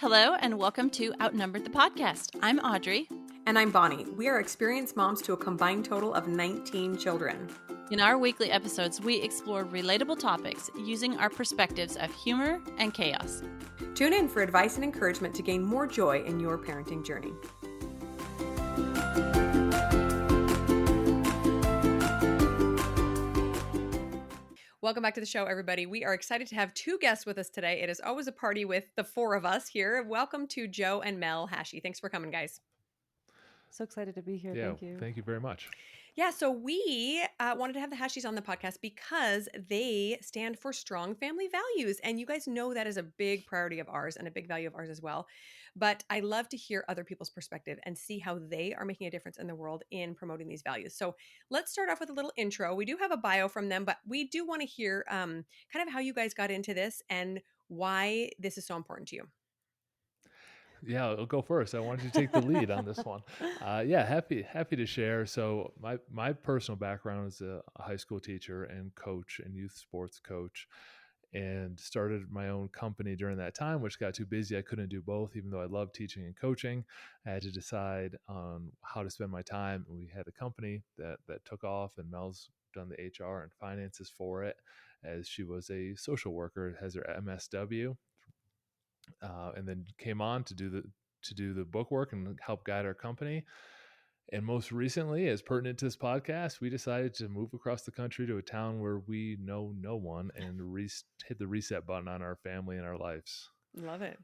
Hello, and welcome to Outnumbered the podcast. I'm Audrey. And I'm Bonnie. We are experienced moms to a combined total of 19 children. In our weekly episodes, we explore relatable topics using our perspectives of humor and chaos. Tune in for advice and encouragement to gain more joy in your parenting journey. Welcome back to the show, everybody. We are excited to have two guests with us today. It is always a party with the four of us here. Welcome to Joe and Mell Hashey. Thanks for coming, guys. So excited to be here. Yeah, Thank you. Thank you very much. Yeah, so we wanted to have the Hasheys on the podcast because they stand for strong family values. And you guys know that is a big priority of ours and a big value of ours as well. But I love to hear other people's perspective and see how they are making a difference in the world in promoting these values. So let's start off with a little intro. We do have a bio from them, but we do want to hear kind of how you guys got into this and why this is so important to you. Yeah, I'll go first. I wanted to take the lead on this one. Yeah, happy to share. So my personal background is a high school teacher and coach and youth sports coach, and started my own company during that time, which got too busy. I couldn't do both, even though I love teaching and coaching. I had to decide on how to spend my time. And we had a company that took off, and Mel's done the HR and finances for it, as she was a social worker, has her MSW. And then came on to do the book work and help guide our company. And most recently, as pertinent to this podcast, we decided to move across the country to a town where we know no one and hit the reset button on our family and our lives. Love it.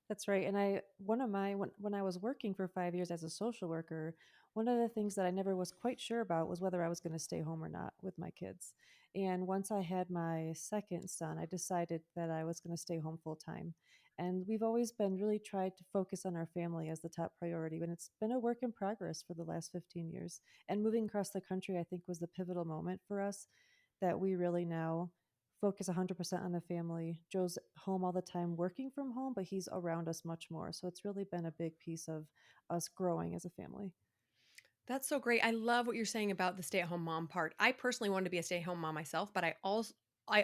That's right. And when I was working for 5 years as a social worker, one of the things that I never was quite sure about was whether I was going to stay home or not with my kids. And once I had my second son, I decided that I was going to stay home full time. And we've always been really tried to focus on our family as the top priority. And it's been a work in progress for the last 15 years. And moving across the country, I think, was the pivotal moment for us that we really now focus 100% on the family. Joe's home all the time working from home, but he's around us much more. So it's really been a big piece of us growing as a family. That's so great. I love what you're saying about the stay-at-home mom part. I personally wanted to be a stay-at-home mom myself, but I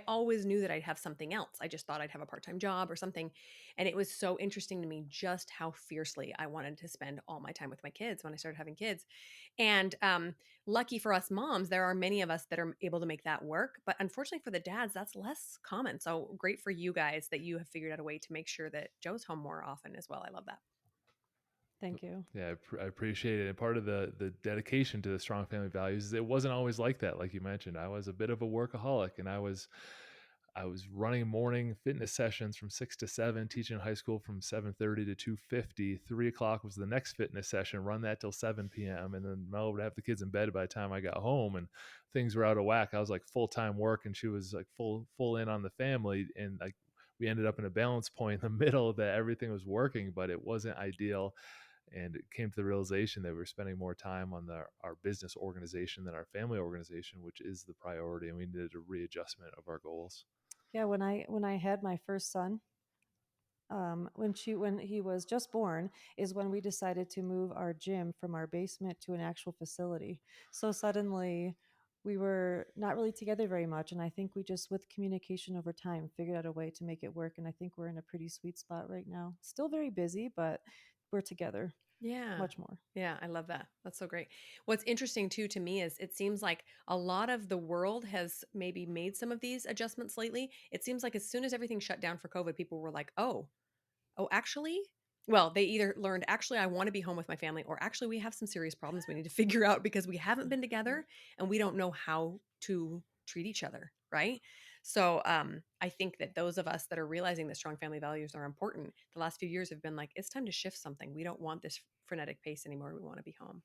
always knew that I'd have something else. I just thought I'd have a part-time job or something. And it was so interesting to me just how fiercely I wanted to spend all my time with my kids when I started having kids. And lucky for us moms, there are many of us that are able to make that work. But unfortunately for the dads, that's less common. So great for you guys that you have figured out a way to make sure that Joe's home more often as well. I love that. Thank you. Yeah, I appreciate it. And part of the dedication to the strong family values is it wasn't always like that. Like you mentioned, I was a bit of a workaholic, and I was running morning fitness sessions from 6 to 7, teaching high school from 7:30 to 2:50. 3:00 was the next fitness session, run that till 7 p.m. And then Mel would have the kids in bed by the time I got home, and things were out of whack. I was like full-time work, and she was like full in on the family. And like we ended up in a balance point in the middle that everything was working, but it wasn't ideal. And it came to the realization that we were spending more time on our business organization than our family organization, which is the priority. And we needed a readjustment of our goals. Yeah, when I had my first son, when he was just born, is when we decided to move our gym from our basement to an actual facility. So suddenly we were not really together very much, and I think we just, with communication over time, figured out a way to make it work. And I think we're in a pretty sweet spot right now. Still very busy, but we're together. Yeah. Much more. Yeah, I love that. That's so great. What's interesting too to me is it seems like a lot of the world has maybe made some of these adjustments lately. It seems like as soon as everything shut down for COVID, people were like, oh, actually? Well, they either learned, actually, I want to be home with my family, or actually, we have some serious problems we need to figure out because we haven't been together and we don't know how to treat each other, right? So I think that those of us that are realizing that strong family values are important, the last few years have been like, it's time to shift something. We don't want this frenetic pace anymore. We want to be home.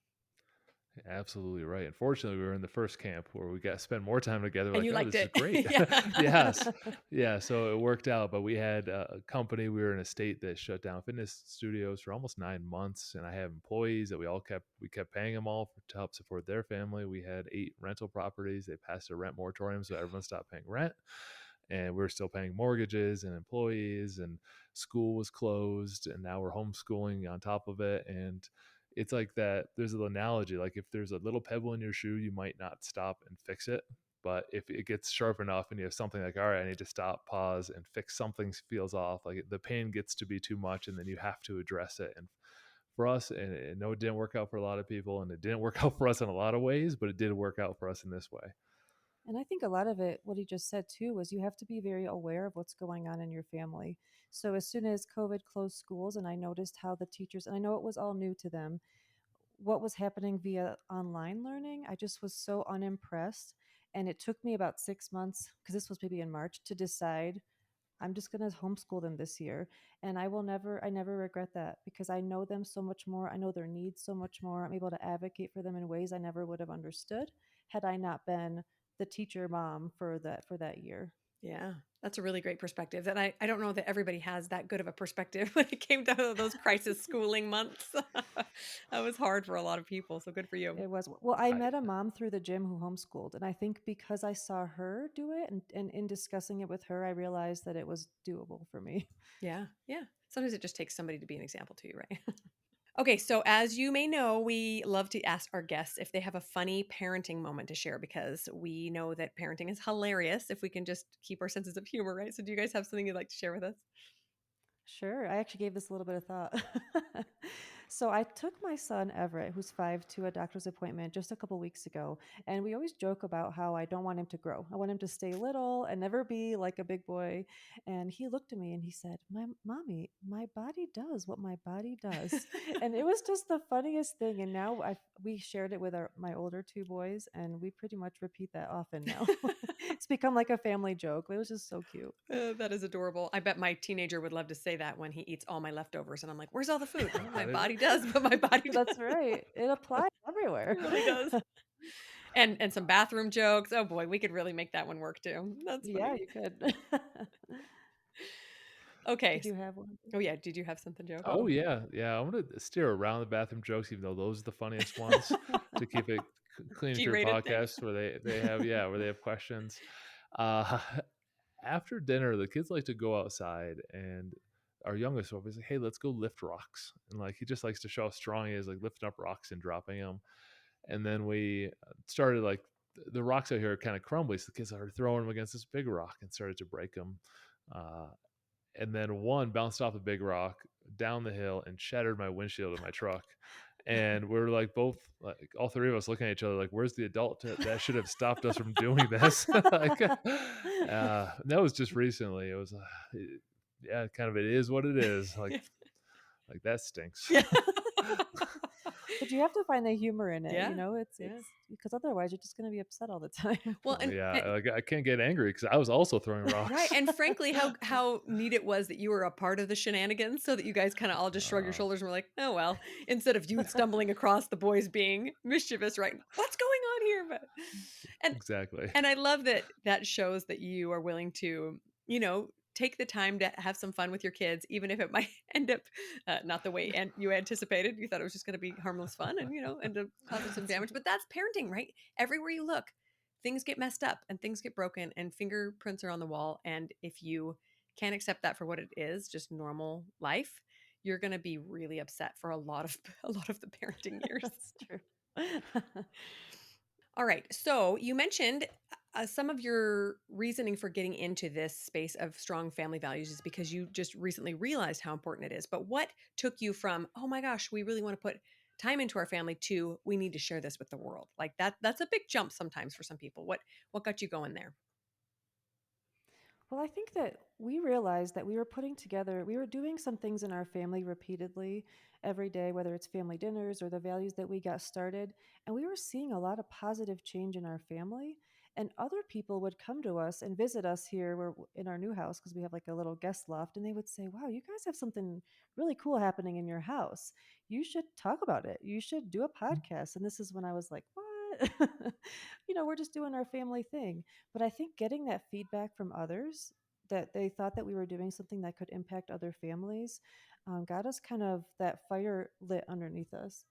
Absolutely right. Unfortunately, we were in the first camp where we got to spend more time together. And Like, you oh, liked this it. is great. Yeah. Yes. Yeah. So it worked out, but we had a company. We were in a state that shut down fitness studios for almost 9 months. And I have employees that we kept paying them all to help support their family. We had 8 rental properties. They passed a rent moratorium, so everyone stopped paying rent. And we were still paying mortgages and employees, and school was closed. And now we're homeschooling on top of it. And it's like that. There's an analogy, like if there's a little pebble in your shoe, you might not stop and fix it. But if it gets sharp enough and you have something like, all right, I need to stop, pause, and fix something feels off, like the pain gets to be too much, and then you have to address it. And for us, and I know it didn't work out for a lot of people, and it didn't work out for us in a lot of ways, but it did work out for us in this way. And I think a lot of it, what he just said too, was you have to be very aware of what's going on in your family. So as soon as COVID closed schools, and I noticed how the teachers, and I know it was all new to them, what was happening via online learning, I just was so unimpressed. And it took me about 6 months, because this was maybe in March, to decide I'm just going to homeschool them this year. And I never regret that, because I know them so much more. I know their needs so much more. I'm able to advocate for them in ways I never would have understood had I not been the teacher mom for that year. Yeah, that's a really great perspective. And I don't know that everybody has that good of a perspective when it came down to those crisis schooling months. That was hard for a lot of people. So good for you. It was, well, I I, met a mom through the gym who homeschooled. And I think because I saw her do it, and in discussing it with her, I realized that it was doable for me. Yeah. Yeah. Sometimes it just takes somebody to be an example to you, right? Okay, so as you may know, we love to ask our guests if they have a funny parenting moment to share, because we know that parenting is hilarious if we can just keep our senses of humor, right? So do you guys have something you'd like to share with us? Sure. I actually gave this a little bit of thought. So I took my son Everett, who's 5, to a doctor's appointment just a couple weeks ago. And we always joke about how I don't want him to grow. I want him to stay little and never be like a big boy. And he looked at me and he said, "My mommy, my body does what my body does." And it was just the funniest thing. And now we shared it with my older 2 boys, and we pretty much repeat that often now. It's become like a family joke. It was just so cute. That is adorable. I bet my teenager would love to say that when he eats all my leftovers. And I'm like, where's all the food? Well, my body does, but my body does. That's right. It applies everywhere. It really does. And some bathroom jokes. Oh boy, we could really make that one work too. That's Yeah, funny. you could. Okay. Did you have one? Oh yeah. Did you have something, Joe? oh yeah, yeah. I'm gonna steer around the bathroom jokes, even though those are the funniest ones, to keep it clean for your G-rated thing. podcast where they have where they have questions. Uh, after dinner, the kids like to go outside, and our youngest one was like, "Hey, let's go lift rocks," and like he just likes to show how strong he is, like lifting up rocks and dropping them. And then we started like the rocks out here are kind of crumbly, so the kids started throwing them against this big rock and started to break them. Uh, and then one bounced off a big rock down the hill and shattered my windshield of my truck. And we're like both, like all three of us, looking at each other like, "Where's the adult that should have stopped us from doing this?" Like, that was just recently. It was, yeah, kind of. It is what it is. Like that stinks. Yeah. But you have to find the humor in it, Yeah, you know? It's yeah. it's because otherwise you're just going to be upset all the time. Well, and Yeah, like I can't get angry because I was also throwing rocks. right, and frankly, how neat it was that you were a part of the shenanigans, so that you guys kind of all just shrugged your shoulders and were like, "Oh well," instead of you stumbling across the boys being mischievous, right? What's going on here? But and Exactly. and I love that that shows that you are willing to, take the time to have some fun with your kids, even if it might end up not the way you anticipated. You thought it was just going to be harmless fun, and end up causing some damage. But that's parenting, right? Everywhere you look, things get messed up and things get broken, and fingerprints are on the wall. And if you can't accept that for what it is, just normal life, you're going to be really upset for a lot of the parenting years. That's true. All right. So you mentioned some of your reasoning for getting into this space of strong family values is because you just recently realized how important it is. But what took you from, oh my gosh, we really want to put time into our family, to we need to share this with the world? Like that's a big jump sometimes for some people. What got you going there? Well, I think that we realized that we were doing some things in our family repeatedly every day, whether it's family dinners or the values that we got started. And we were seeing a lot of positive change in our family. And other people would come to us and visit us here in our new house, because we have like a little guest loft. And they would say, "Wow, you guys have something really cool happening in your house. You should talk about it. You should do a podcast." And this is when I was like, "What?" We're just doing our family thing. But I think getting that feedback from others, that they thought that we were doing something that could impact other families, got us kind of that fire lit underneath us.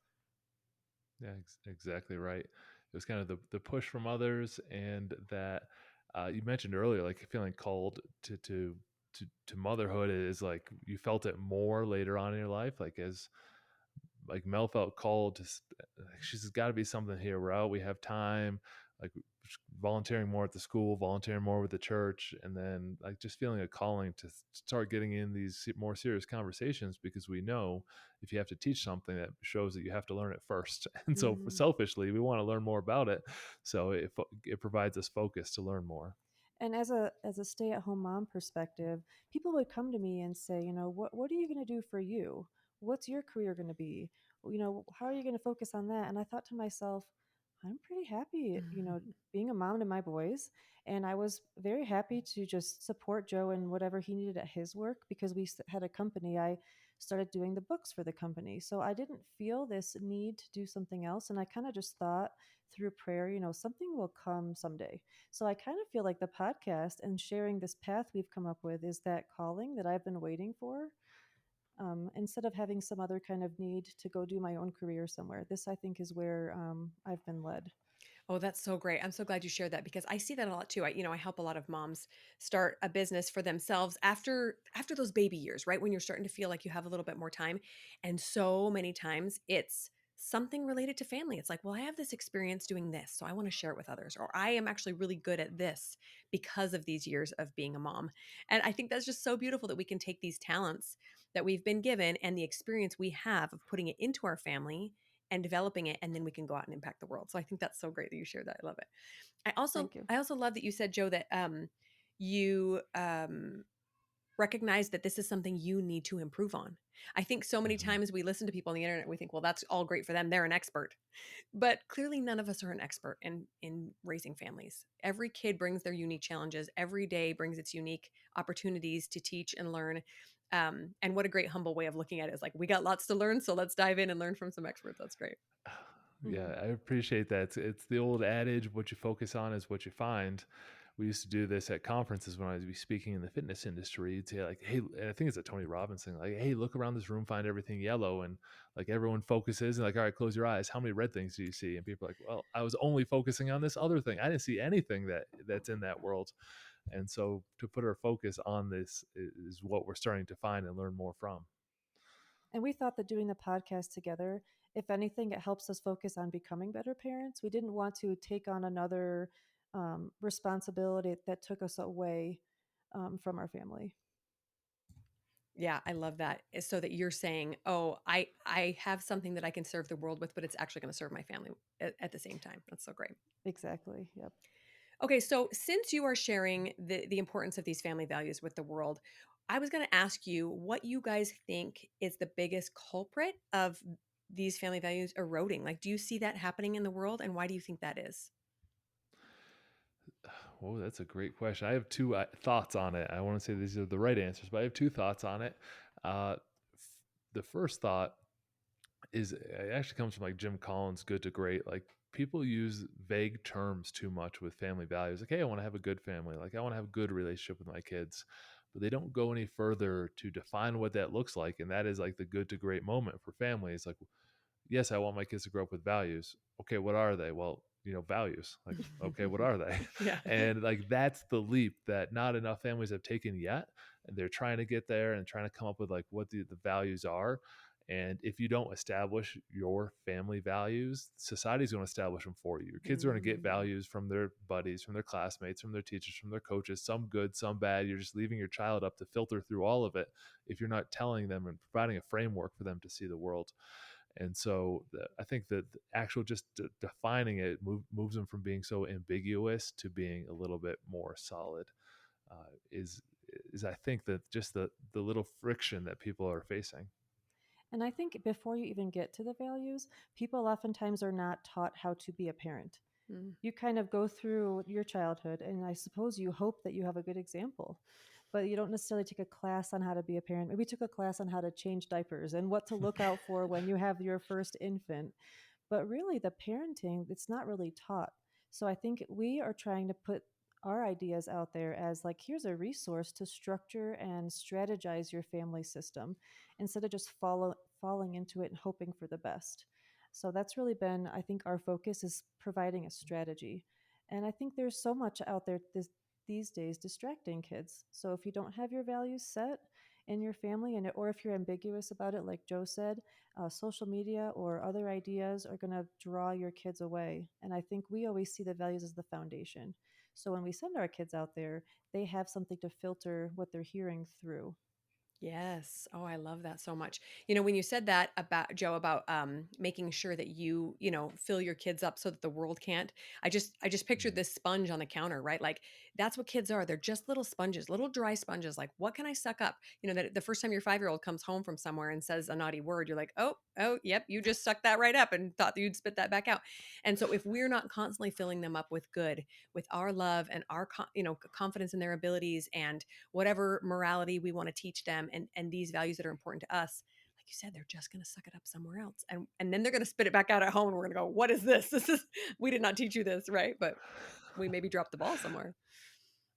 Yeah, exactly right. It was kind of the push from others, and that you mentioned earlier, like feeling called to motherhood is like you felt it more later on in your life, like as like Mel felt called to. She's got to be something here. We're out. We have time. like volunteering more at the school, volunteering more with the church, and then like just feeling a calling to start getting in these more serious conversations, because we know if you have to teach something, that shows that you have to learn it first. And so Mm. selfishly, we want to learn more about it. So it provides us focus to learn more. And as a stay-at-home mom perspective, people would come to me and say, what are you going to do for you? What's your career going to be? How are you going to focus on that? And I thought to myself, I'm pretty happy, being a mom to my boys. And I was very happy to just support Joe in whatever he needed at his work, because we had a company. I started doing the books for the company. So I didn't feel this need to do something else. And I kind of just thought through prayer, something will come someday. So I kind of feel like the podcast and sharing this path we've come up with is that calling that I've been waiting for. Instead of having some other kind of need to go do my own career somewhere, this I think is where I've been led. Oh, that's so great. I'm so glad you shared that because I see that a lot too. I help a lot of moms start a business for themselves after those baby years, right? When you're starting to feel like you have a little bit more time. And so many times it's something related to family. It's like, well, I have this experience doing this, so I want to share it with others. Or I am actually really good at this because of these years of being a mom. And I think that's just so beautiful that we can take these talents that we've been given and the experience we have of putting it into our family and developing it, and then we can go out and impact the world. So I think that's so great that you shared that. I love it. I also Thank you. I also love that you said, Joe, that you recognize that this is something you need to improve on. I think so many Mhm. times we listen to people on the internet, we think, well, that's all great for them, they're an expert. But clearly none of us are an expert in raising families. Every kid brings their unique challenges. Every day brings its unique opportunities to teach and learn. And what a great humble way of looking at it is like, we got lots to learn, so let's dive in and learn from some experts. That's great. Hmm. Yeah, I appreciate that. It's the old adage, what you focus on is what you find. We used to do this at conferences when I was speaking in the fitness industry. You'd say like, hey, and I think it's a Tony Robbins thing, like, hey, look around this room, find everything yellow. And like everyone focuses and like, all right, close your eyes. How many red things do you see? And people are like, well, I was only focusing on this other thing. I didn't see anything that's in that world. And so to put our focus on this is what we're starting to find and learn more from. And we thought that doing the podcast together, if anything, it helps us focus on becoming better parents. We didn't want to take on another responsibility that took us away from our family. Yeah, I love that. So that you're saying, oh, I have something that I can serve the world with, but it's actually going to serve my family at the same time. That's so great. Exactly. Yep. Okay, so since you are sharing the importance of these family values with the world, I was going to ask you what you guys think is the biggest culprit of these family values eroding. Like, do you see that happening in the world, and why do you think that is? Oh, that's a great question. I have two thoughts on it. I want to say these are the right answers, but I have two thoughts on it. The first thought is it actually comes from like Jim Collins' Good to Great. Like people use vague terms too much with family values. Like, hey, I want to have a good family. Like I want to have a good relationship with my kids. But they don't go any further to define what that looks like. And that is like the good to great moment for families. Like, yes, I want my kids to grow up with values. Okay, what are they? Well, values. Like, okay, what are they? Yeah. And like that's the leap that not enough families have taken yet. And they're trying to get there and trying to come up with like what the values are. And if you don't establish your family values, society's going to establish them for you. Your kids are going to get Mm. values from their buddies, from their classmates, from their teachers, from their coaches, some good, some bad. You're just leaving your child up to filter through all of it if you're not telling them and providing a framework for them to see the world. And so I think that the actual just defining it moves them from being so ambiguous to being a little bit more solid. Is I think that just the little friction that people are facing. And I think before you even get to the values, people oftentimes are not taught how to be a parent. Mm. You kind of go through your childhood, and I suppose you hope that you have a good example, but you don't necessarily take a class on how to be a parent. Maybe took a class on how to change diapers and what to look out for when you have your first infant. But really, the parenting, it's not really taught. So I think we are trying to put our ideas out there as like, here's a resource to structure and strategize your family system instead of just falling into it and hoping for the best. So that's really been, I think, our focus is providing a strategy. And I think there's so much out there these days distracting kids. So if you don't have your values set, in your family, and or if you're ambiguous about it, like Joe said, social media or other ideas are going to draw your kids away. And I think we always see the values as the foundation. So when we send our kids out there, they have something to filter what they're hearing through. Yes. Oh, I love that so much. When you said that about Joe about making sure that you fill your kids up so that the world can't. I just pictured Mm. this sponge on the counter, right? Like that's what kids are. They're just little sponges, little dry sponges. Like what can I suck up? That the first time your 5-year-old comes home from somewhere and says a naughty word, you're like, oh, yep, you just sucked that right up and thought that you'd spit that back out. And so if we're not constantly filling them up with good, with our love and our confidence in their abilities and whatever morality we want to teach them and these values that are important to us, like you said, they're just going to suck it up somewhere else, and then they're going to spit it back out at home, and we're going to go, what is this? This is, we did not teach you this, right? But we maybe dropped the ball somewhere.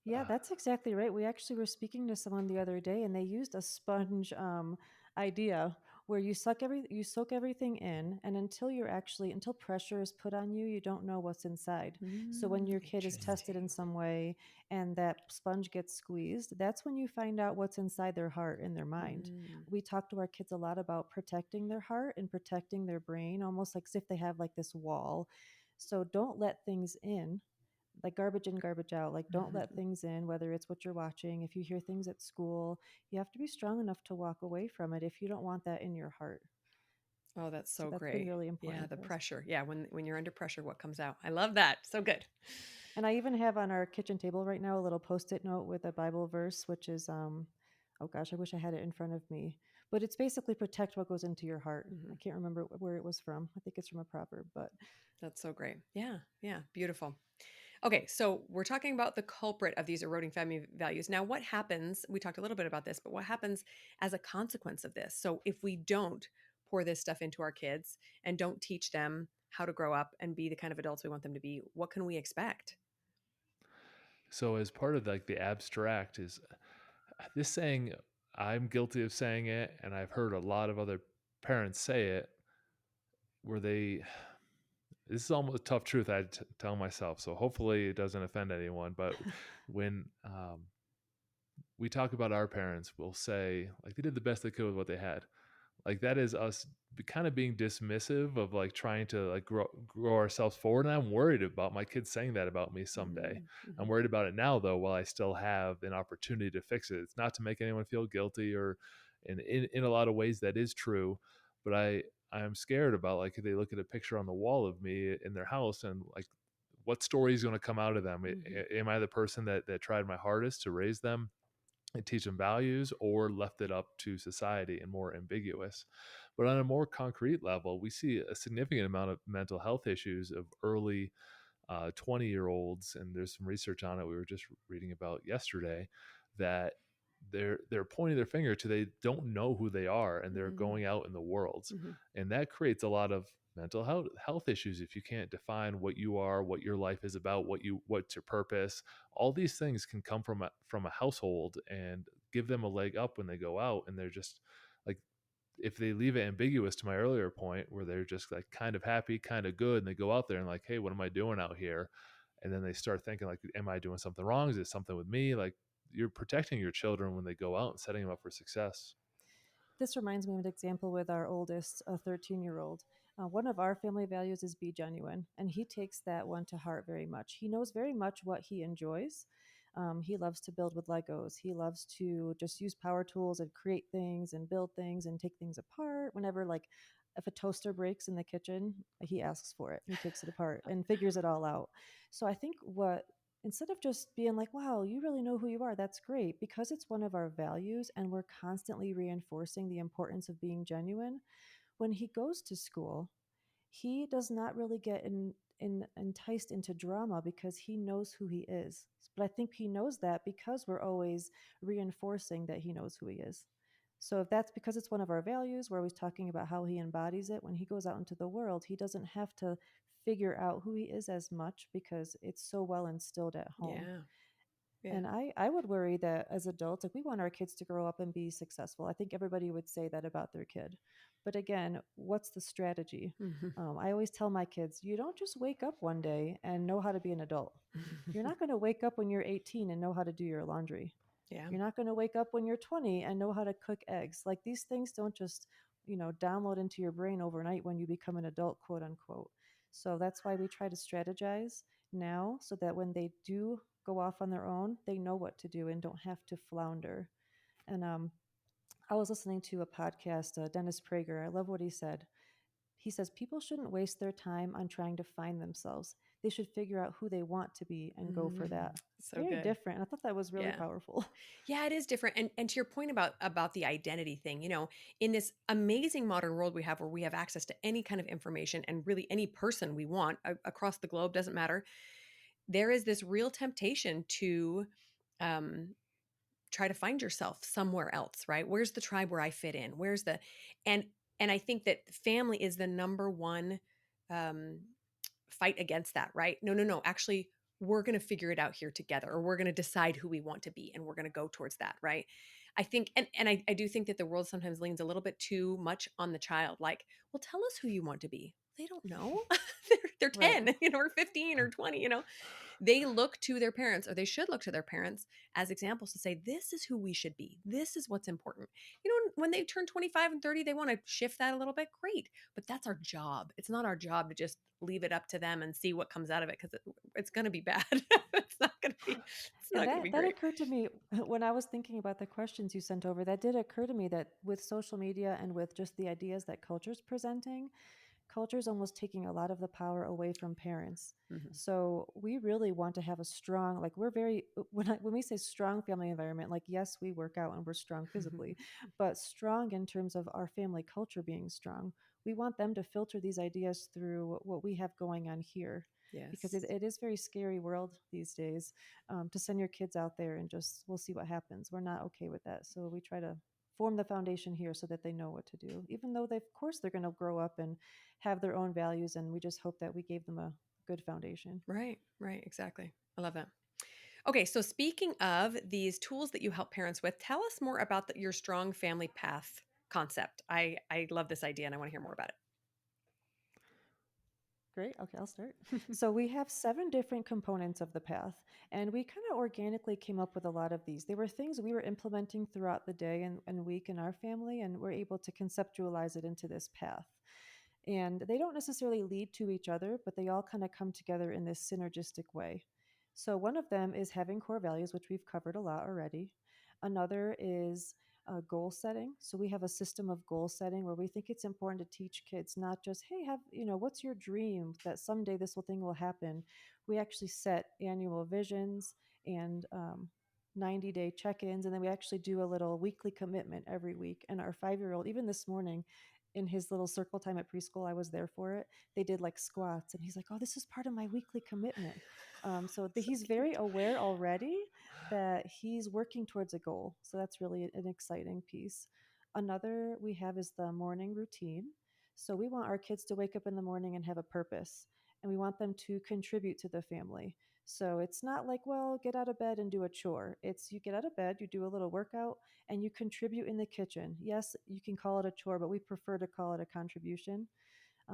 Yeah, that's exactly right. We actually were speaking to someone the other day, and they used a sponge idea where you soak everything in, and until pressure is put on you, you don't know what's inside. So when your kid is tested in Interesting. some way, and that sponge gets squeezed, that's when you find out what's inside their heart and their mind. Mm. We talk to our kids a lot about protecting their heart and protecting their brain, almost like as if they have like this wall. So don't let things in, like garbage in, garbage out. Like, don't let things in, whether it's what you're watching. If you hear things at school, you have to be strong enough to walk away from it if you don't want that in your heart. Oh, that's So so that's been great. really Yeah, important the for us. pressure. Yeah, when you're under pressure, what comes out? I love that. So good. And I even have on our kitchen table right now a little post-it note with a Bible verse, which is, oh gosh, I wish I had it in front of me. But it's basically protect what goes into your heart. I Mhm. can't remember where it was from. I think it's from a proverb, but That's so great. Yeah, yeah, beautiful. Okay, so we're talking about the culprit of these eroding family values. Now, what happens? We talked a little bit about this, but what happens as a consequence of this? So, if we don't pour this stuff into our kids and don't teach them how to grow up and be the kind of adults we want them to be, what can we expect? So as part of like the abstract is this saying, I'm guilty of saying it, and I've heard a lot of other parents say it, where they, this is almost a tough truth I had to tell myself. So hopefully it doesn't offend anyone. But when we talk about our parents, we'll say like they did the best they could with what they had. Like that is us kind of being dismissive of like trying to like grow ourselves forward. And I'm worried about my kids saying that about me someday. I'm Mm-hmm. worried about it now though, while I still have an opportunity to fix it. It's not to make anyone feel guilty, or in a lot of ways that is true. But I'm scared about like if they look at a picture on the wall of me in their house, and like what story is going to come out of them. Mm-hmm. Am I the person that tried my hardest to raise them and teach them values, or left it up to society and more ambiguous? But on a more concrete level, we see a significant amount of mental health issues of early 20-year-olds, and there's some research on it we were just reading about yesterday, that they're pointing their finger to they don't know who they are, and they're Mm-hmm. going out in the world, Mm-hmm. and that creates a lot of mental health issues if you can't define what you are, what your life is about, what's your purpose. All these things can come from a household and give them a leg up when they go out, and they're just like, if they leave it ambiguous, to my earlier point, where they're just like kind of happy, kind of good, and they go out there and like, hey, what am I doing out here? And then they start thinking like, am I doing something wrong? Is it something with me? Like, you're protecting your children when they go out and setting them up for success. this reminds me of an example with our oldest, a 13-year-old. One of our family values is be genuine, and he takes that one to heart very much. He knows very much what he enjoys. He loves to build with Legos. He loves to just use power tools and create things and build things and take things apart. Whenever, like, if a toaster breaks in the kitchen, he asks for it. He takes it apart and figures it all out. So I think what instead of just being like, wow, you really know who you are, that's great, because it's one of our values and we're constantly reinforcing the importance of being genuine. When he goes to school, he does not really get enticed into drama because he knows who he is. But I think he knows that because we're always reinforcing that he knows who he is. So if that's because it's one of our values, we're always talking about how he embodies it, when he goes out into the world, he doesn't have to figure out who he is as much because it's so well instilled at home. Yeah. Yeah. And I would worry that as adults, like we want our kids to grow up and be successful. I think everybody would say that about their kid. But again, what's the strategy? Mm-hmm. I always tell my kids, you don't just wake up one day and know how to be an adult. You're not going to wake up when you're 18 and know how to do your laundry. Yeah. You're not going to wake up when you're 20 and know how to cook eggs. Like these things don't just, download into your brain overnight when you become an adult, quote unquote. So that's why we try to strategize now so that when they do go off on their own, they know what to do and don't have to flounder. And I was listening to a podcast, Dennis Prager. I love what he said. He says people shouldn't waste their time on trying to find themselves. They should figure out who they want to be and go for that. So Very good. different. And I thought that was really Yeah. powerful. Yeah, it is different. And to your point about the identity thing, in this amazing modern world we have where we have access to any kind of information and really any person we want across the globe, doesn't matter. There is this real temptation to um try to find yourself somewhere else, right? Where's the tribe where I fit in? Where's the and and I think that family is the number one um fight against that, right? No, no, no. Actually, we're going to figure it out here together, or we're going to decide who we want to be and we're going to go towards that, right? I think, and I do think that the world sometimes leans a little bit too much on the child. Like, well, tell us who you want to be. They don't know. they're Right. 10, or 15 or 20, they look to their parents, or they should look to their parents as examples to say, this is who we should be. This is what's important. When they turn 25 and 30, they want to shift that a little bit. Great. But that's our job. It's not our job to just leave it up to them and see what comes out of it, because it's going to be bad. It's not going to be, it's And not going to be that great. occurred to me when I was thinking about the questions you sent over. That did occur to me that with social media and with just the ideas that culture's presenting, culture's almost taking a lot of the power away from parents. Mhm. So we really want to have a strong, like we're very when we say strong family environment, like yes, we work out and we're strong physically, but strong in terms of our family culture being strong. We want them to filter these ideas through what we have going on here. Because Yes. it is very scary world these days, to send your kids out there and just we'll see what happens. We're not okay with that, so we try to form the foundation here so that they know what to do, even though of course they're going to grow up and have their own values, and we just hope that we gave them a good foundation. Right, right, exactly. I love that. Okay, so speaking of these tools that you help parents with, tell us more about your strong family path concept. I love this idea and I want to hear more about it. Great. Okay, I'll start. So we have 7 different components of the path, and we kind of organically came up with a lot of these. They were things we were implementing throughout the day and week in our family, and we're able to conceptualize it into this path. And they don't necessarily lead to each other, but they all kind of come together in this synergistic way. So one of them is having core values, which we've covered a lot already. Another is goal setting. So we have a system of goal setting where we think it's important to teach kids not just, hey, what's your dream that someday this thing will happen. We actually set annual visions and 90-day check-ins, and then we actually do a little weekly commitment every week. And our 5-year-old, even this morning, in his little circle time at preschool, I was there for it. They did like squats, and he's like, "Oh, this is part of my weekly commitment." He's very aware already that he's working towards a goal. So that's really an exciting piece. Another we have is the morning routine. So we want our kids to wake up in the morning and have a purpose, and we want them to contribute to the family. So it's not like, well, get out of bed and do a chore. It's you get out of bed, you do a little workout, and you contribute in the kitchen. Yes, you can call it a chore, but we prefer to call it a contribution.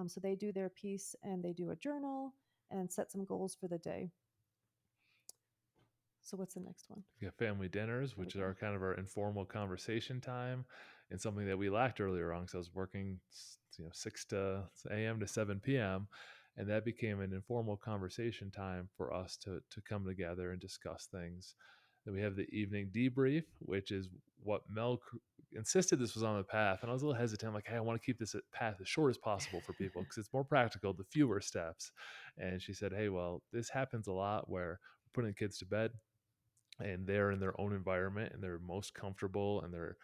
So they do their piece and they do a journal and set some goals for the day. So what's the next one? We got family dinners, which are kind of our informal conversation time, and something that we lacked earlier on because I was working, 6 a.m. to 7 p.m. And that became an informal conversation time for us to come together and discuss things. Then we have the evening debrief, which is what Mell insisted this was on the path. And I was a little hesitant. I'm like, hey, I want to keep this path as short as possible for people because it's more practical, the fewer steps. And she said, hey, well, this happens a lot where we're putting kids to bed and they're in their own environment and they're most comfortable and they're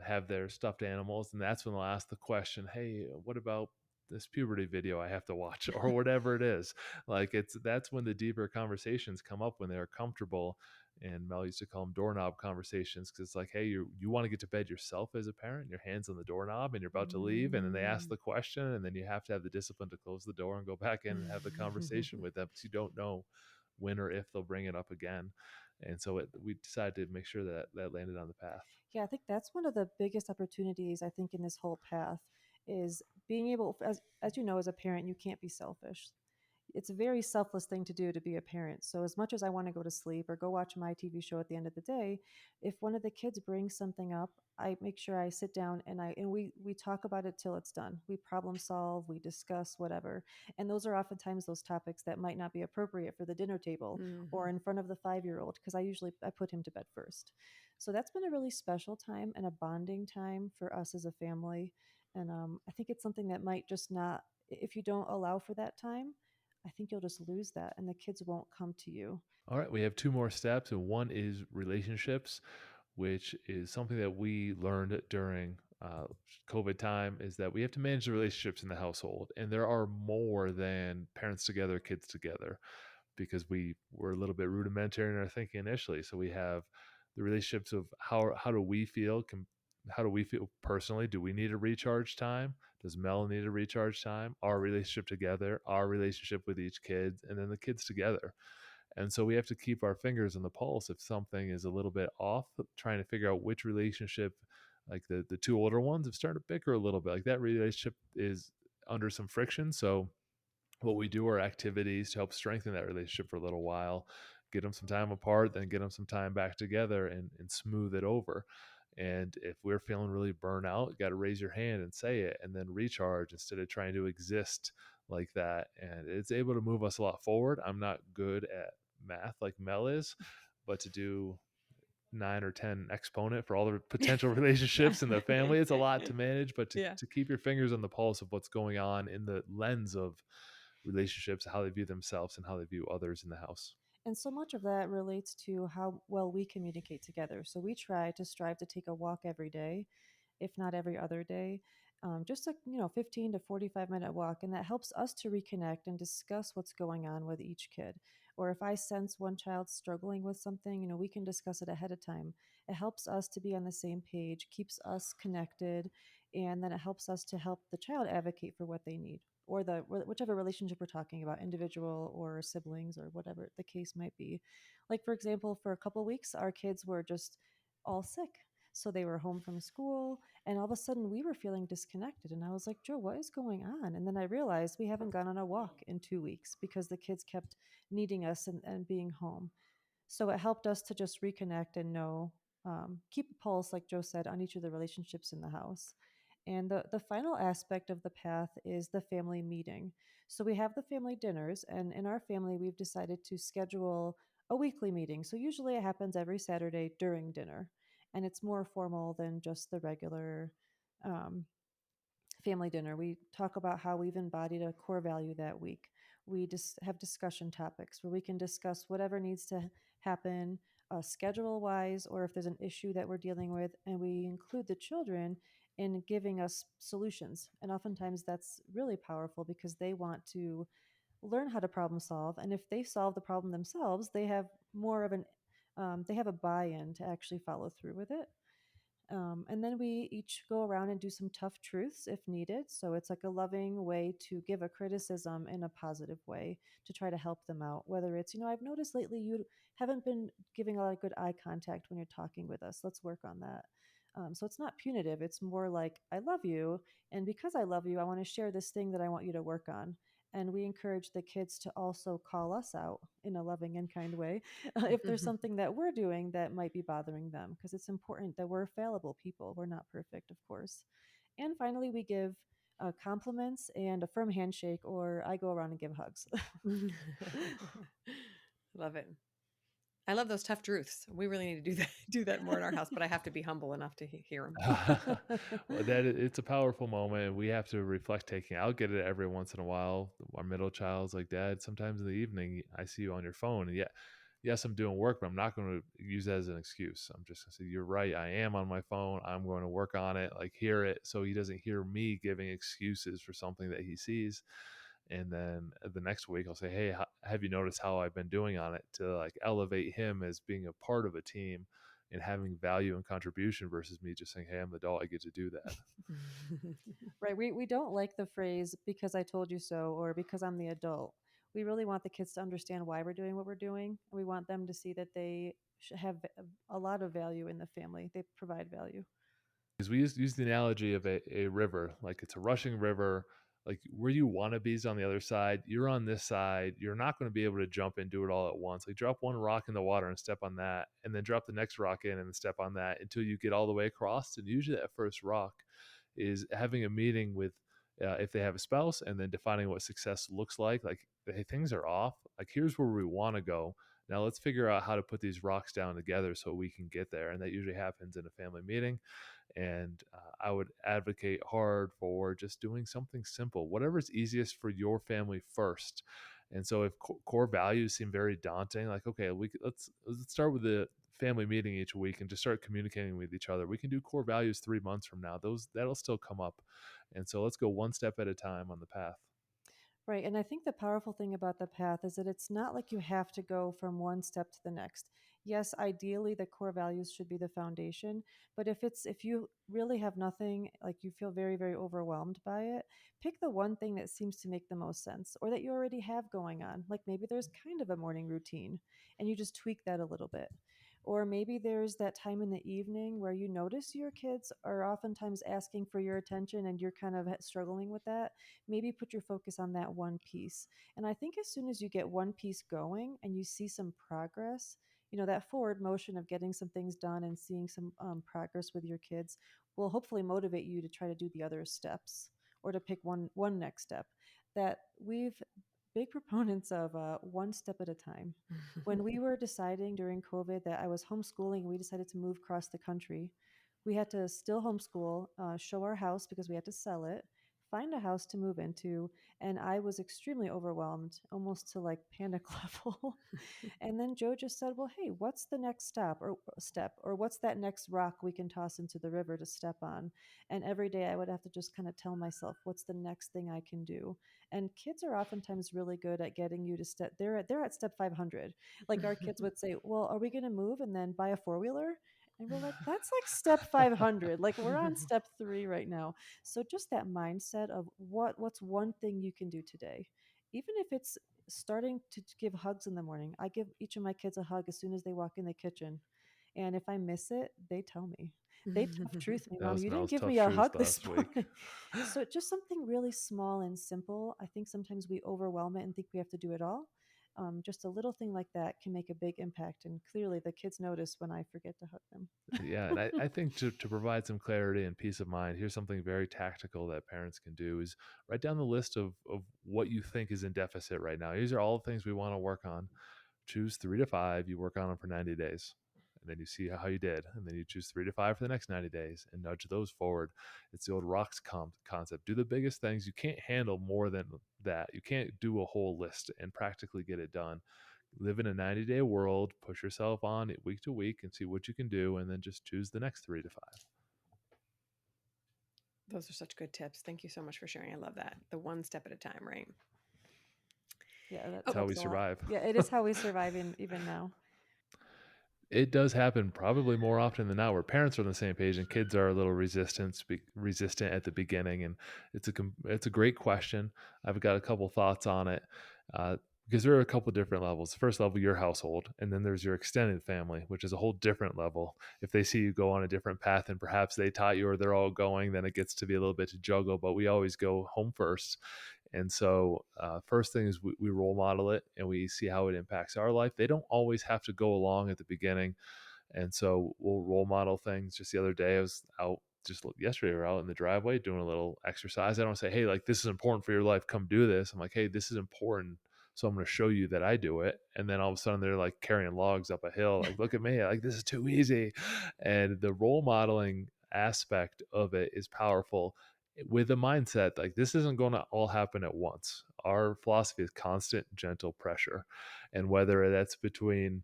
have their stuffed animals, and that's when they'll ask the question, hey, what about this puberty video I have to watch or whatever it is. Like that's when the deeper conversations come up, when they're comfortable. And Mel used to call them doorknob conversations because it's like, hey, you want to get to bed yourself as a parent, your hands on the doorknob and you're about to leave, and then they ask the question, and then you have to have the discipline to close the door and go back in and have the conversation with them because you don't know when or if they'll bring it up again. And so we decided to make sure that landed on the path. Yeah, I think that's one of the biggest opportunities I think in this whole path is being able, as you know, as a parent, you can't be selfish. it's a very selfless thing to do to be a parent. So as much as I want to go to sleep or go watch my TV show at the end of the day, if one of the kids brings something up, I make sure I sit down and we talk about it till it's done. We problem solve, we discuss whatever. And those are oftentimes those topics that might not be appropriate for the dinner table Hmm. or in front of the 5-year-old, because I put him to bed first. So that's been a really special time and a bonding time for us as a family. And I think it's something that might just not, if you don't allow for that time, I think you'll just lose that and the kids won't come to you. All right, we have two more steps, and one is relationships, which is something that we learned during COVID time, is that we have to manage the relationships in the household. And there are more than parents together, kids together, because we were a little bit rudimentary in our thinking initially. So we have the relationships of how do we feel? How do we feel personally? Do we need a recharge time? Does Mel need a recharge time? Our relationship together, our relationship with each kid, and then the kids together. And so we have to keep our fingers on the pulse if something is a little bit off, trying to figure out which relationship, like the two older ones have started to bicker a little bit. Like that relationship is under some friction. So what we do are activities to help strengthen that relationship for a little while, get them some time apart, then get them some time back together and smooth it over. And if we're feeling really burnt out, you got to raise your hand and say it and then recharge instead of trying to exist like that. And it's able to move us a lot forward. I'm not good at math like Mel is, but to do 9 or 10 exponent for all the potential relationships in the family, it's a lot to manage. But Yeah. to keep your fingers on the pulse of what's going on in the lens of relationships, how they view themselves and how they view others in the house. And so much of that relates to how well we communicate together. So we try to strive to take a walk every day, if not every other day. Just a 15 to 45-minute walk, and that helps us to reconnect and discuss what's going on with each kid. Or if I sense one child struggling with something, we can discuss it ahead of time. It helps us to be on the same page, keeps us connected, and then it helps us to help the child advocate for what they need, or whichever relationship we're talking about, individual or siblings or whatever the case might be. Like for example, for a couple weeks our kids were just all sick, so they were home from school, and all of a sudden we were feeling disconnected, and I was like, Joe, what is going on? And then I realized we haven't gone on a walk in 2 weeks because the kids kept needing us and being home. So it helped us to just reconnect and know, keep a pulse, like Joe said, on each of the relationships in the house. And the final aspect of the path is the family meeting. So we have the family dinners, and in our family, we've decided to schedule a weekly meeting. So usually it happens every Saturday during dinner, and it's more formal than just the regular um, family dinner. We talk about how we've embodied a core value that week. We just have discussion topics where we can discuss whatever needs to happen, schedule wise, or if there's an issue that we're dealing with, and we include the children in giving us solutions. And oftentimes that's really powerful because they want to learn how to problem solve. And if they solve the problem themselves, they have more of they have a buy in to actually follow through with it. And then we each go around and do some tough truths if needed. So it's like a loving way to give a criticism in a positive way to try to help them out. Whether it's, I've noticed lately you haven't been giving a lot of good eye contact when you're talking with us. Let's work on that. So it's not punitive. It's more like, I love you. And because I love you, I want to share this thing that I want you to work on. And we encourage the kids to also call us out in a loving and kind way if there's something that we're doing that might be bothering them, because it's important that we're fallible people. We're not perfect, of course. And finally, we give compliments and a firm handshake, or I go around and give hugs. Love it. I love those tough truths. We really need to do that more in our house, but I have to be humble enough to hear them. Well, it's a powerful moment. We have to reflect taking. I'll get it every once in a while. Our middle child's like, Dad, sometimes in the evening I see you on your phone, and yes, I'm doing work, but I'm not going to use that as an excuse. I'm just going to say, you're right. I am on my phone. I'm going to work on it, like hear it, so he doesn't hear me giving excuses for something that he sees. And then the next week I'll say, hey, have you noticed how I've been doing on it, to like elevate him as being a part of a team and having value and contribution versus me just saying, hey, I'm the adult, I get to do that. Right. We don't like the phrase because I told you so or because I'm the adult. We really want the kids to understand why we're doing what we're doing. We want them to see that they have a lot of value in the family. They provide value. Because we use the analogy of a river, like it's a rushing river. like where you want to be is on the other side. You're on this side. You're not going to be able to jump and do it all at once. Like drop one rock in the water and step on that, and then drop the next rock in and then step on that until you get all the way across. And usually that first rock is having a meeting with, if they have a spouse, and then defining what success looks like, hey, things are off. Like here's where we want to go. Now let's figure out how to put these rocks down together so we can get there. And that usually happens in a family meeting. And I would advocate hard for just doing something simple, whatever's easiest for your family first. And so if core values seem very daunting, like, okay, let's start with the family meeting each week and just start communicating with each other. We can do core values 3 months from now. That'll still come up. And so let's go one step at a time on the path. Right. And I think the powerful thing about the path is that it's not like you have to go from one step to the next. Yes, ideally the core values should be the foundation, but if you really have nothing, like you feel very, very overwhelmed by it, pick the one thing that seems to make the most sense or that you already have going on. Like maybe there's kind of a morning routine and you just tweak that a little bit. Or maybe there's that time in the evening where you notice your kids are oftentimes asking for your attention and you're kind of struggling with that. Maybe put your focus on that one piece. And I think as soon as you get one piece going and you see some progress, that forward motion of getting some things done and seeing some progress with your kids will hopefully motivate you to try to do the other steps or to pick one next step. That we've big proponents of one step at a time. When we were deciding during COVID that I was homeschooling and we decided to move across the country, we had to still homeschool, show our house because we had to sell it, find a house to move into, and I was extremely overwhelmed, almost to like panic level. And then Joe just said, "Well, hey, what's the next step or what's that next rock we can toss into the river to step on?" And every day I would have to just kind of tell myself, "What's the next thing I can do?" And kids are oftentimes really good at getting you to step. They're at step 500. Like our kids would say, "Well, are we going to move and then buy a four-wheeler?" And we're like, "That's like step 500. Like we're on step 3 right now." So just that mindset of what's one thing you can do today, even if it's starting to give hugs in the morning. I give each of my kids a hug as soon as they walk in the kitchen. And if I miss it, they tell me. They tough truth me, That "Mom, was you didn't Mel's give tough me a truth hug this last week. morning." So just something really small and simple. I think sometimes we overwhelm it and think we have to do it all. Just a little thing like that can make a big impact. And clearly the kids notice when I forget to hug them. Yeah, and I think to provide some clarity and peace of mind, here's something very tactical that parents can do is write down the list of what you think is in deficit right now. These are all the things we want to work on. Choose 3 to 5, you work on them for 90 days. And then you see how you did. And then you choose 3 to 5 for the next 90 days and nudge those forward. It's the old rocks concept. Do the biggest things. You can't handle more than that. You can't do a whole list and practically get it done. Live in a 90-day world, push yourself on it week to week and see what you can do, and then just choose the next 3 to 5. Those are such good tips. Thank you so much for sharing. I love that. The one step at a time, right? Yeah, that That's how we helps a lot. survive. Yeah, it is how we survive even now. It does happen probably more often than not where parents are on the same page and kids are a little resistant at the beginning. And it's a great question. I've got a couple thoughts on it, uh, because there are a couple different levels. The first level, your household, and then there's your extended family, which is a whole different level. If they see you go on a different path and perhaps they taught you or they're all going, then it gets to be a little bit to juggle. But we always go home first. And so, first thing is we role model it and we see how it impacts our life. They don't always have to go along at the beginning. And so we'll role model things. Just the other day, I was out, just yesterday, we were out in the driveway doing a little exercise. I don't say, hey, like, this is important for your life. Come do this. I'm like, hey, this is important. So I'm going to show you that I do it. And then all of a sudden they're like carrying logs up a hill. Like, look at me. Like, this is too easy. And the role modeling aspect of it is powerful with a mindset like this isn't going to all happen at once. Our philosophy is constant, gentle pressure. And whether that's between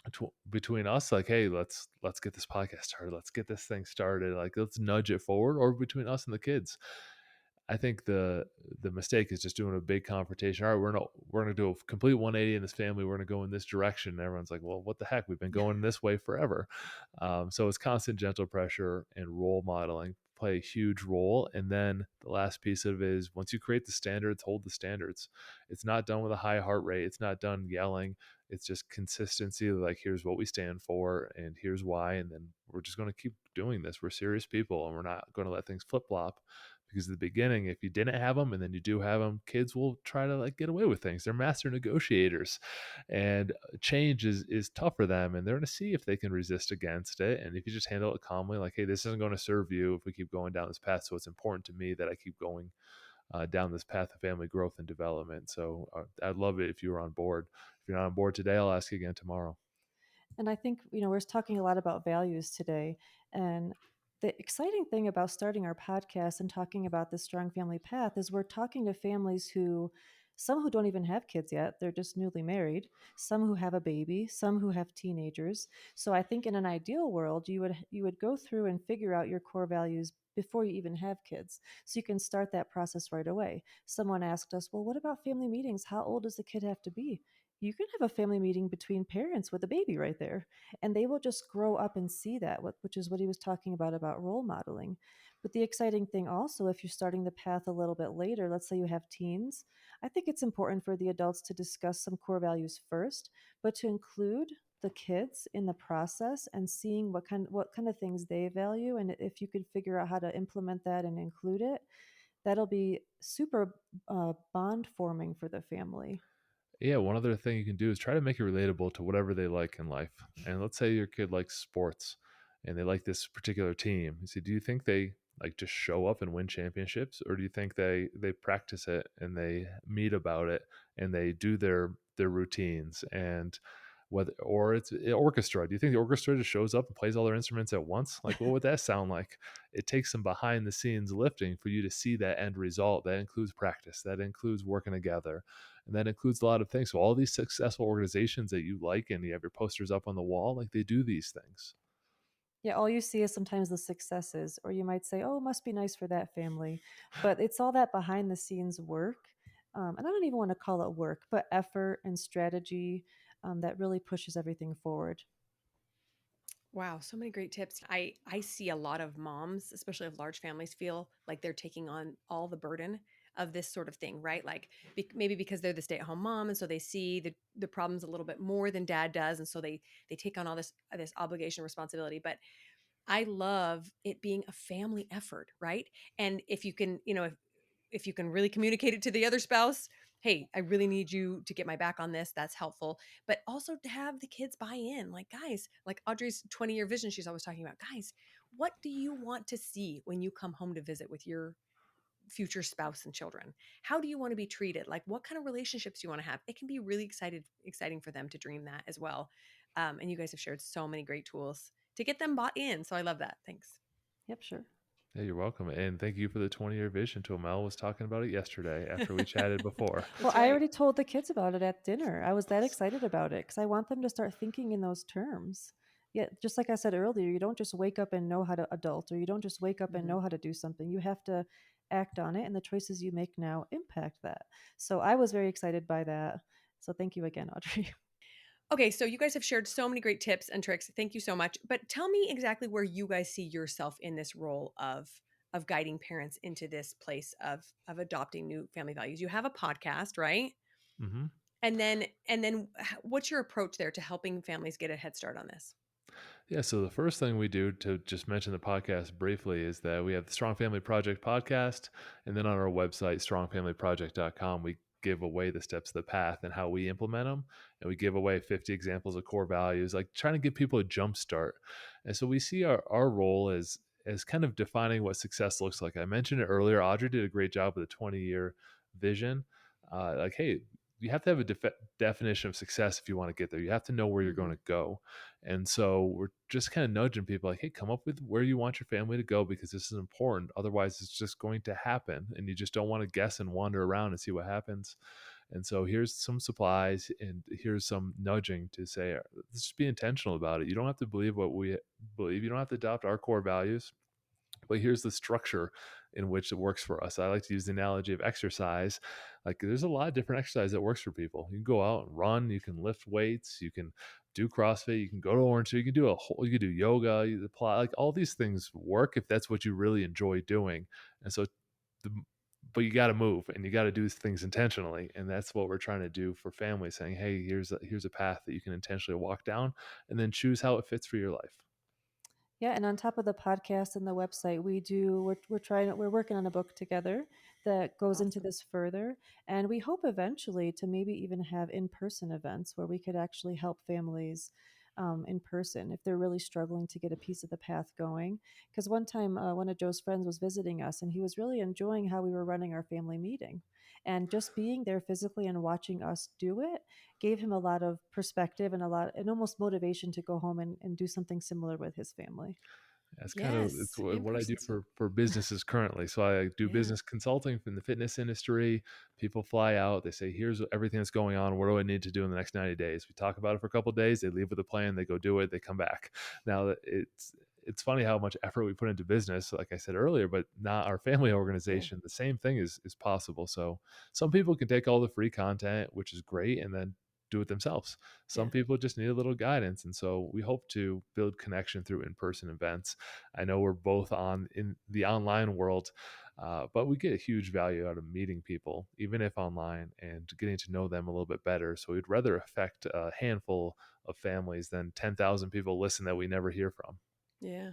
us, like, hey, let's get this podcast started, let's get this thing started, like let's nudge it forward, or between us and the kids. I think the mistake is just doing a big confrontation. All right, we're gonna do a complete 180 in this family. We're gonna go in this direction. And everyone's like, well, what the heck? We've been going this way forever. So it's constant gentle pressure and role modeling play a huge role. And then the last piece of it is once you create the standards, hold the standards. It's not done with a high heart rate. It's not done yelling. It's just consistency. Like, here's what we stand for and here's why. And then we're just going to keep doing this. We're serious people and we're not going to let things flip flop Because at the beginning, if you didn't have them and then you do have them, kids will try to like get away with things. They're master negotiators, and change is tough for them, and they're going to see if they can resist against it. And if you just handle it calmly, like, hey, this isn't going to serve you if we keep going down this path. So it's important to me that I keep going down this path of family growth and development. So I'd love it if you were on board. If you're not on board today, I'll ask you again tomorrow. And I think, we're talking a lot about values today. And the exciting thing about starting our podcast and talking about the strong family path is we're talking to families some who don't even have kids yet, they're just newly married, some who have a baby, some who have teenagers. So I think in an ideal world, you would go through and figure out your core values before you even have kids. So you can start that process right away. Someone asked us, well, what about family meetings? How old does the kid have to be? You can have a family meeting between parents with a baby right there, and they will just grow up and see that, which is what he was talking about role modeling. But the exciting thing also, if you're starting the path a little bit later, let's say you have teens, I think it's important for the adults to discuss some core values first, but to include the kids in the process and seeing what kind of things they value, and if you could figure out how to implement that and include it, that'll be super bond forming for the family. Yeah, one other thing you can do is try to make it relatable to whatever they like in life. And let's say your kid likes sports and they like this particular team. You see, do you think they like just show up and win championships, or do you think they practice it and they meet about it and they do their routines, and whether or it's an orchestra? Do you think the orchestra just shows up and plays all their instruments at once? Like, what would that sound like? It takes some behind the scenes lifting for you to see that end result. That includes practice, that includes working together, and that includes a lot of things. So all these successful organizations that you like and you have your posters up on the wall, like, they do these things. Yeah, all you see is sometimes the successes, or you might say, oh, it must be nice for that family. But it's all that behind the scenes work. And I don't even want to call it work, but effort and strategy that really pushes everything forward. Wow, so many great tips. I see a lot of moms, especially of large families, feel like they're taking on all the burden of this sort of thing, right? Like maybe because they're the stay-at-home mom, and so they see the problems a little bit more than dad does, and so they take on all this obligation, responsibility. But I love it being a family effort, right? And if you can, if you can really communicate it to the other spouse, hey, I really need you to get my back on this, that's helpful. But also to have the kids buy in. Like, guys, like Audrey's 20-year vision she's always talking about. Guys, what do you want to see when you come home to visit with your future spouse and children? How do you want to be treated? Like, what kind of relationships do you want to have? It can be really exciting for them to dream that as well. And you guys have shared so many great tools to get them bought in. So I love that. Thanks. Yep, sure. Yeah, you're welcome. And thank you for the 20-year vision tool. Mel was talking about it yesterday after we chatted before. Well, That's I right. already told the kids about it at dinner. I was that excited about it because I want them to start thinking in those terms. Yeah, just like I said earlier, you don't just wake up and know how to adult, or you don't just wake up and Mhm. know how to do something. You have to act on it, and the choices you make now impact that. So I was very excited by that. So thank you again, Audrey. Okay, so you guys have shared so many great tips and tricks. Thank you so much. But tell me exactly where you guys see yourself in this role of guiding parents into this place of adopting new family values. You have a podcast, right? Hmm. And then what's your approach there to helping families get a head start on this? Yeah, so the first thing we do, to just mention the podcast briefly, is that we have the Strong Family Project podcast. And then on our website, strongfamilyproject.com, we give away the steps of the path and how we implement them. And we give away 50 examples of core values, like trying to give people a jump start. And so we see our role as kind of defining what success looks like. I mentioned it earlier. Audrey did a great job with a 20-year vision. Like, hey, you have to have a definition of success if you want to get there. You have to know where you're going to go. And so we're just kind of nudging people like, hey, come up with where you want your family to go, because this is important. Otherwise, it's just going to happen. And you just don't want to guess and wander around and see what happens. And so here's some supplies and here's some nudging to say, let's just be intentional about it. You don't have to believe what we believe. You don't have to adopt our core values, but here's the structure in which it works for us. I like to use the analogy of exercise. Like, there's a lot of different exercise that works for people. You can go out and run, you can lift weights, you can do CrossFit, you can go to Orange, you can do you can do yoga, you apply, like, all these things work if that's what you really enjoy doing. And so the, but you got to move and you got to do things intentionally. And that's what we're trying to do for families, saying, hey, here's a path that you can intentionally walk down and then choose how it fits for your life. Yeah, and on top of the podcast and the website, we're working on a book together that goes into Awesome. this further, and we hope eventually to maybe even have in-person events where we could actually help families in person if they're really struggling to get a piece of the path going. Because one time, one of Joe's friends was visiting us, and he was really enjoying how we were running our family meeting, and just being there physically and watching us do it gave him a lot of perspective and almost motivation to go home and do something similar with his family. That's kind of it's Yes, what I do in-person stuff. for businesses currently. So I do Yeah. business consulting in the fitness industry. People fly out. They say, "Here's everything that's going on. What do I need to do in the next 90 days?" We talk about it for a couple of days. They leave with a plan. They go do it. They come back. Now it's funny how much effort we put into business, like I said earlier, but not our family Yeah. organization. The same thing is possible. So some people can take all the free content, which is great, and then do it themselves. Some Yeah. people just need a little guidance. And so we hope to build connection through in-person events. I know we're both in the online world, but we get a huge value out of meeting people, even if online, and getting to know them a little bit better. So we'd rather affect a handful of families than 10,000 people listen that we never hear from. Yeah.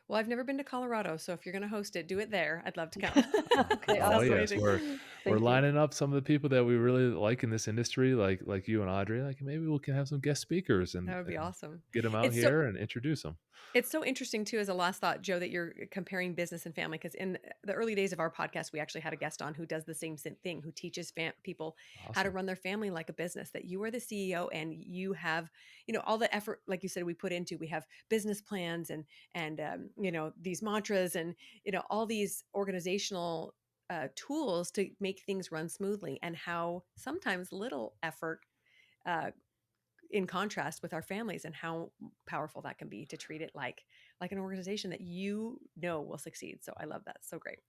Well, I've never been to Colorado, so if you're going to host it, do it there. I'd love to come. Okay, Oh Sounds awesome. yes, amazing. we're Thank you. lining up some of the people that we really like in this industry, like you and Audrey. Like maybe we can have some guest speakers That would be and awesome. get them out It's so here and introduce them. It's so interesting too, as a last thought, Joe, that you're comparing business and family. Because in the early days of our podcast, we actually had a guest on who does the same thing, who teaches people how to Awesome. run their family like a business. That you are the CEO and you have, all the effort, like you said, we put into. We have business plans and these mantras and all these organizational tools to make things run smoothly, and how sometimes little effort. Uh, in contrast with our families, and how powerful that can be to treat it like an organization that will succeed. So I love that. So great.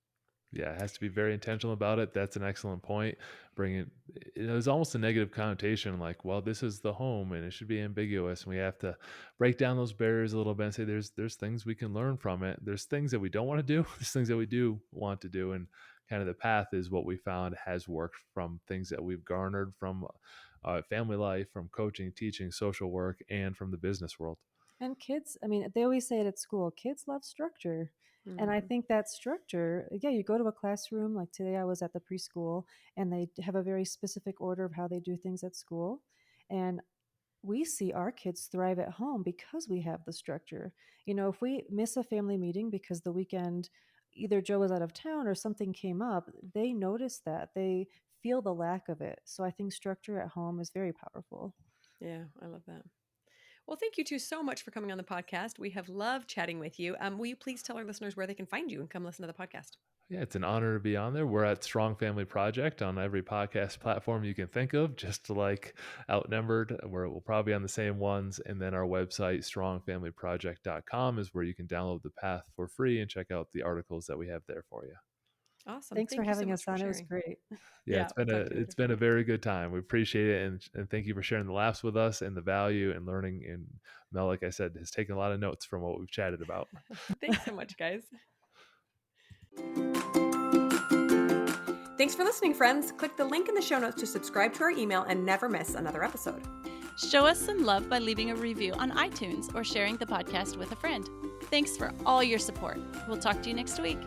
Yeah, it has to be very intentional about it. That's an excellent point. Bring it. There's almost a negative connotation, like, well, this is the home, and it should be ambiguous. And we have to break down those barriers a little bit and say, there's things we can learn from it. There's things that we don't want to do. There's things that we do want to do, and kind of the path is what we found has worked from things that we've garnered from family life, from coaching, teaching, social work, and from the business world. And kids, I mean, they always say it at school, kids love structure. And I Hmm. think that structure, yeah, you go to a classroom, like today I was at the preschool, and they have a very specific order of how they do things at school. And we see our kids thrive at home because we have the structure. If we miss a family meeting because the weekend either Joe was out of town or something came up, they notice that. They feel the lack of it. So I think structure at home is very powerful. Yeah, I love that. Well, thank you two so much for coming on the podcast. We have loved chatting with you. Will you please tell our listeners where they can find you and come listen to the podcast? Yeah, it's an honor to be on there. We're at Strong Family Project on every podcast platform you can think of, just like Outnumbered, where we'll probably be on the same ones. And then our website, strongfamilyproject.com, is where you can download the path for free and check out the articles that we have there for you. Awesome. Thanks for Thank you so having much us for on. It was sharing. great. Yeah, Yeah, talk to you it's later. been a very good time. We appreciate it, and thank you for sharing the laughs with us and the value and learning. And Mel, like I said, has taken a lot of notes from what we've chatted about. Thanks so much, guys. Thanks for listening, friends. Click the link in the show notes to subscribe to our email and never miss another episode. Show us some love by leaving a review on iTunes or sharing the podcast with a friend. Thanks for all your support. We'll talk to you next week.